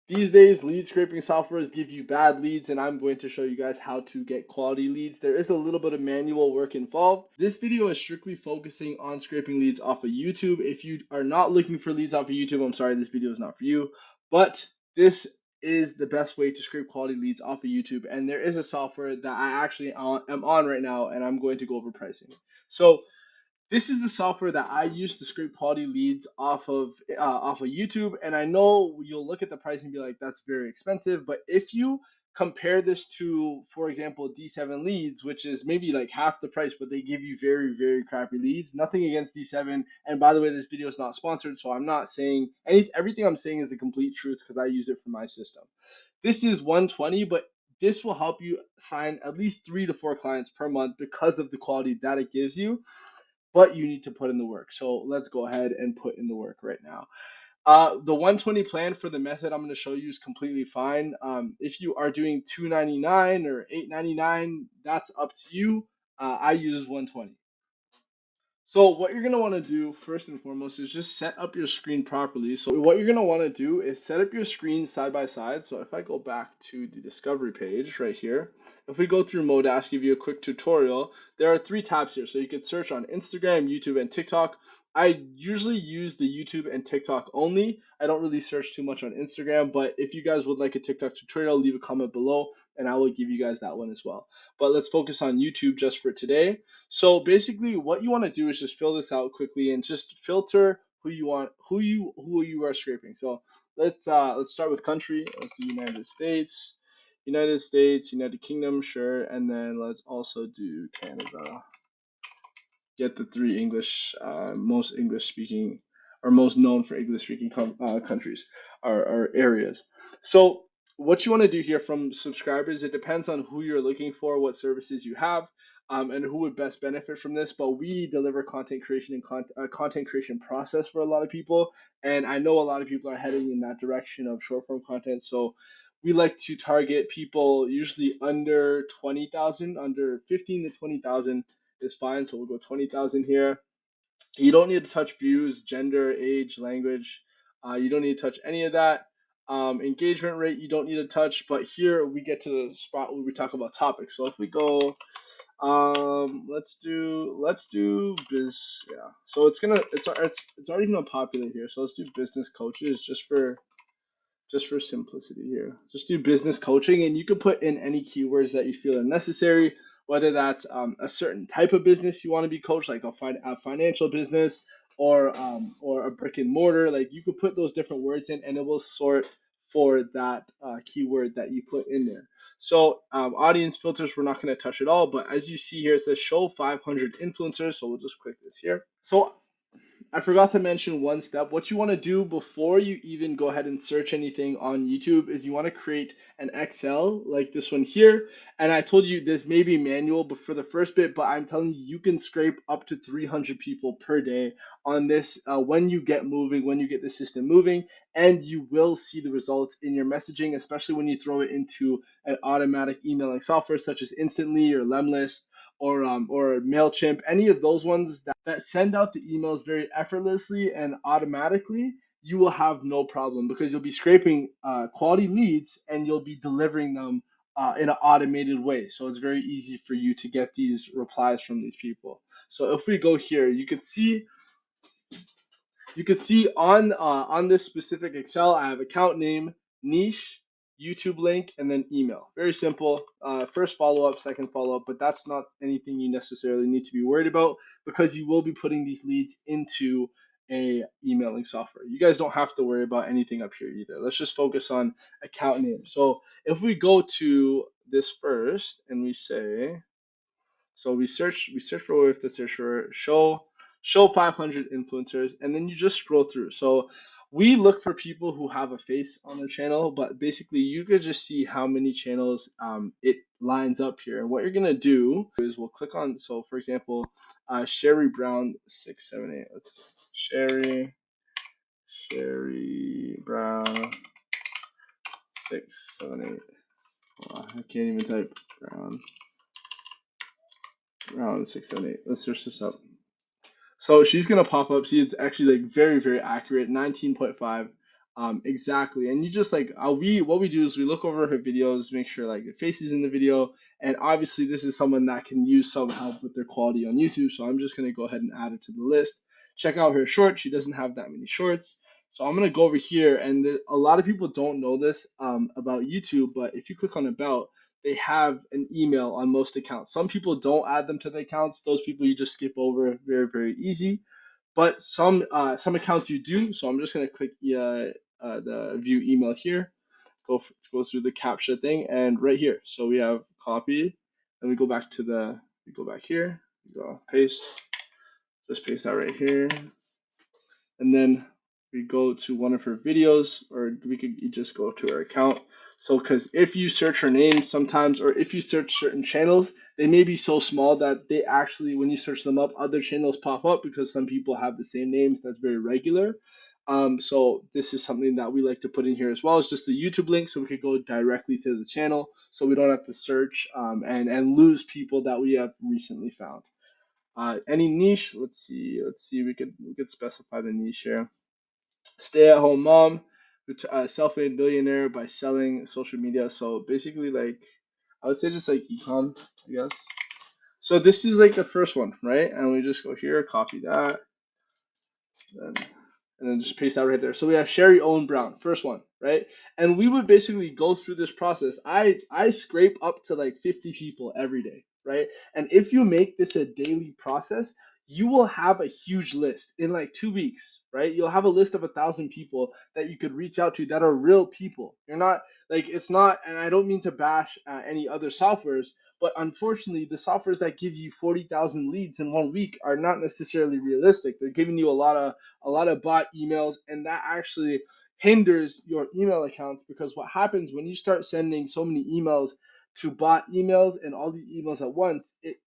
These days, lead scraping softwares give you bad leads, and I'm going to show you guys how to get quality leads. There is a little bit of manual work involved. This video is strictly focusing on scraping leads off of YouTube. If you are not looking for leads off of YouTube, I'm sorry, this video is not for you. But this is the best way to scrape quality leads off of YouTube. And there is a software that I actually am on right now, and I'm going to go over pricing. So this is the software that I use to scrape quality leads off of YouTube, and I know you'll look at the price and be like, "That's very expensive." But if you compare this to, for example, D7 leads, which is maybe like half the price, but they give you very, very crappy leads. Nothing against D7, and by the way, this video is not sponsored, so I'm not saying everything I'm saying is the complete truth because I use it for my system. This is 120, but this will help you sign at least 3 to 4 clients per month because of the quality that it gives you, but you need to put in the work. So let's go ahead and put in the work right now. The 120 plan for the method I'm going to show you is completely fine. If you are doing 299 or 899, that's up to you. I use 120. So what you're going to want to do first and foremost is just set up your screen properly. So what you're going to want to do is set up your screen side by side. So if I go back to the discovery page right here, if we go through Modash, give you a quick tutorial, there are 3 tabs here. So you could search on Instagram, YouTube, and TikTok. I usually use the YouTube and TikTok only. I don't really search too much on Instagram, but if you guys would like a TikTok tutorial, leave a comment below and I will give you guys that one as well. But let's focus on YouTube just for today. So basically what you want to do is just fill this out quickly and just filter who you want, who you are scraping. So let's start with country. Let's do United States. United States, United Kingdom, sure, and then let's also do Canada. Get the 3 most English speaking or most known for English speaking countries or areas. So what you want to do here from subscribers, it depends on who you're looking for, what services you have, and who would best benefit from this. But we deliver content creation and content creation process for a lot of people, and I know a lot of people are heading in that direction of short form content. So we like to target people usually under 20,000, under 15 to 20,000 is fine. So we'll go 20,000 here. You don't need to touch views, gender, age, language. You don't need to touch any of that. Engagement rate, you don't need to touch. But here we get to the spot where we talk about topics. So if we go, let's do biz. Yeah. So it's already not popular here. So let's do business coaches just for simplicity here. Just do business coaching, and you can put in any keywords that you feel are necessary, whether that's a certain type of business you want to be coached, like a financial business or a brick and mortar. Like you could put those different words in, and it will sort for that keyword that you put in there. So audience filters, we're not going to touch at all, but as you see here, it says show 500 influencers. So we'll just click this here. So I forgot to mention one step. What you want to do before you even go ahead and search anything on YouTube is you want to create an Excel like this one here. And I told you this may be manual but for the first bit, but I'm telling you, you can scrape up to 300 people per day on this when you get moving, when you get the system moving, and you will see the results in your messaging, especially when you throw it into an automatic emailing software such as Instantly or Lemlist or MailChimp, any of those ones that send out the emails very effortlessly and automatically, you will have no problem because you'll be scraping quality leads and you'll be delivering them in an automated way. So it's very easy for you to get these replies from these people. So if we go here, you could see on this specific Excel, I have account name, niche, YouTube link, and then email. Very simple. First follow up, second follow up, but that's not anything you necessarily need to be worried about because you will be putting these leads into a emailing software. You guys don't have to worry about anything up here either. Let's just focus on account name. So if we go to this first and we say, so we search for, we have to search for show 500 influencers, and then you just scroll through. So we look for people who have a face on their channel, but basically you could just see how many channels it lines up here. And what you're gonna do is we'll click on, so for example, Sherry Brown 678. Let's Sherry Brown 678. Oh, I can't even type Brown 678. Let's search this up. So she's gonna pop up. See, it's actually like very, very accurate. 19.5. Exactly. And you just like what we do is we look over her videos, make sure like your face is in the video, and obviously this is someone that can use some help with their quality on YouTube. So I'm just gonna go ahead and add it to the list. Check out her short. She doesn't have that many shorts. So I'm gonna go over here, and a lot of people don't know this about YouTube, but if you click on about, they have an email on most accounts. Some people don't add them to the accounts. Those people you just skip over, very, very easy. But some accounts you do. So I'm just gonna click the view email here. Go through the captcha thing, and right here. So we have copy, and we go back to we go back here. We go paste. Just paste that right here, and then we go to one of her videos, or we could just go to her account. So, because if you search her name sometimes, or if you search certain channels, they may be so small that they actually, when you search them up, other channels pop up because some people have the same names. That's very regular. So this is something that we like to put in here as well. It's just the YouTube link, so we could go directly to the channel, so we don't have to search and lose people that we have recently found. Any niche? Let's see. We could specify the niche here. Stay-at-home mom, self-made billionaire by selling social media. So basically, like I would say, just like ecom, I guess. So this is like the first one, right? And we just go here, copy that, and then just paste that right there. So we have Sherry Owen Brown, first one, right? And we would basically go through this process. I scrape up to like 50 people every day, right? And if you make this a daily process, you will have a huge list in like 2 weeks, right? You'll have a list of 1,000 people that you could reach out to that are real people. You're not like, it's not, and I don't mean to bash any other softwares, but unfortunately, the softwares that give you 40,000 leads in 1 week are not necessarily realistic. They're giving you a lot of bot emails, and that actually hinders your email accounts, because what happens when you start sending so many emails to bot emails and all these emails at once, it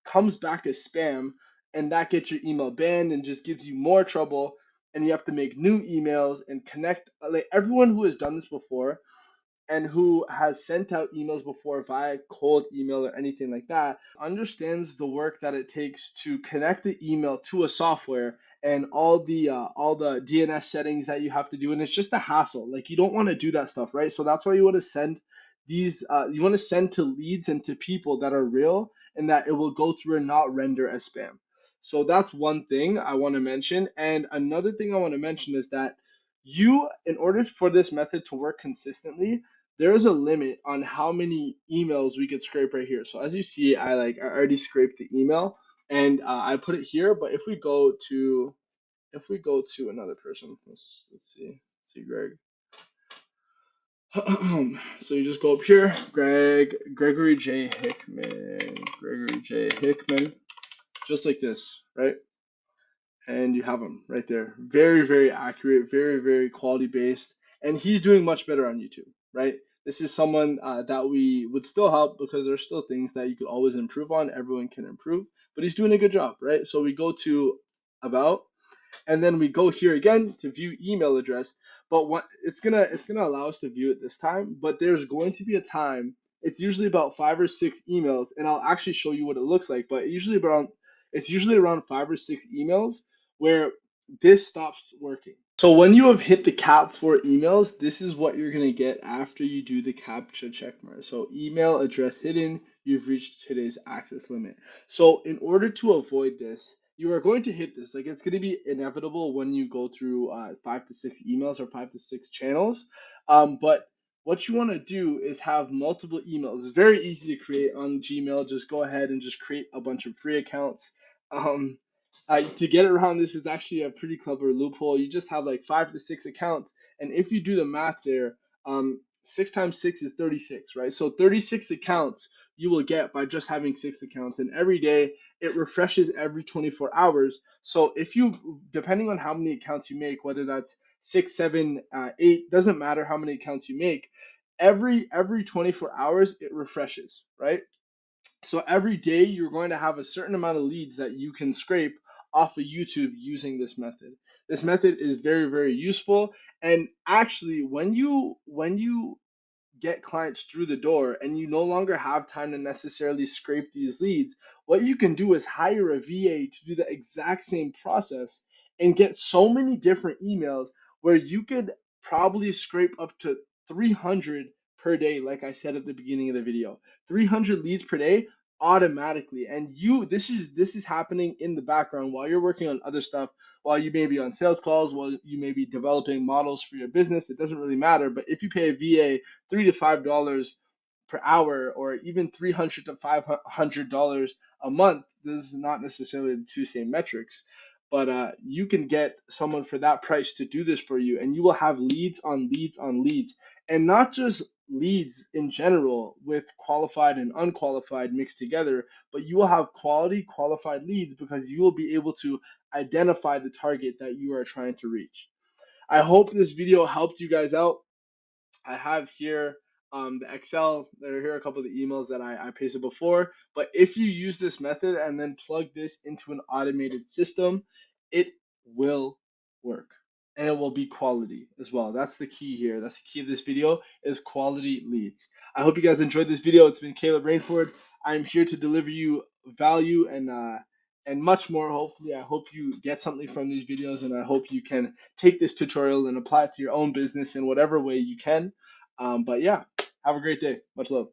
comes back as spam, and that gets your email banned and just gives you more trouble, and you have to make new emails and connect. Like everyone who has done this before and who has sent out emails before via cold email or anything like that understands the work that it takes to connect the email to a software, and all the DNS settings that you have to do, and it's just a hassle. Like you don't want to do that stuff, right? So that's why you want to send you want to send to leads and to people that are real, and that it will go through and not render as spam. So that's one thing I want to mention. And another thing I want to mention is that in order for this method to work consistently, there is a limit on how many emails we could scrape right here. So as you see, I already scraped the email, and I put it here. But if we go to another person, let's see Greg. So you just go up here, Gregory J Hickman, just like this, right? And you have him right there. Very, very accurate, very, very quality based, and he's doing much better on YouTube, right? This is someone that we would still help, because there's still things that you could always improve on. Everyone can improve, but he's doing a good job, right? So we go to about, and then we go here again to view email address. But what it's gonna allow us to view it this time, but there's going to be a time. It's usually about 5 or 6 emails, and I'll actually show you what it looks like. But it's usually around 5 or 6 emails where this stops working. So when you have hit the cap for emails, this is what you're gonna get after you do the captcha checkmark. So email address hidden, you've reached today's access limit. So in order to avoid this, you are going to hit this. Like it's going to be inevitable when you go through 5 to 6 emails or 5 to 6 channels. But what you want to do is have multiple emails. It's very easy to create on Gmail. Just go ahead and just create a bunch of free accounts. Um, to get around this is actually a pretty clever loophole. You just have like 5 to 6 accounts, and if you do the math there, 6 times 6 is 36, right? So 36 accounts you will get by just having 6 accounts, and every day it refreshes every 24 hours. So if you, depending on how many accounts you make, whether that's 6, 7, 8, doesn't matter how many accounts you make, every 24 hours it refreshes, right? So every day you're going to have a certain amount of leads that you can scrape off of YouTube using this method. This method is very, very useful. And actually, when you get clients through the door and you no longer have time to necessarily scrape these leads, what you can do is hire a VA to do the exact same process and get so many different emails where you could probably scrape up to 300 per day, like I said at the beginning of the video. 300 leads per day automatically. And this is happening in the background while you're working on other stuff, while you may be on sales calls, while you may be developing models for your business. It doesn't really matter. But if you pay a VA $3 to $5 per hour, or even $300 to $500 a month, this is not necessarily the two same metrics, but you can get someone for that price to do this for you, and you will have leads on leads on leads, and not just leads in general with qualified and unqualified mixed together, but you will have quality qualified leads because you will be able to identify the target that you are trying to reach. I hope this video helped you guys out. I have here the Excel. There are here a couple of the emails that I pasted before. But if you use this method and then plug this into an automated system, it will work. And it will be quality as well. That's the key here. That's the key of this video, is quality leads. I hope you guys enjoyed this video. It's been Caleb Rainford. I'm here to deliver you value and much more. Hopefully, I hope you get something from these videos, and I hope you can take this tutorial and apply it to your own business in whatever way you can. But yeah, have a great day. Much love.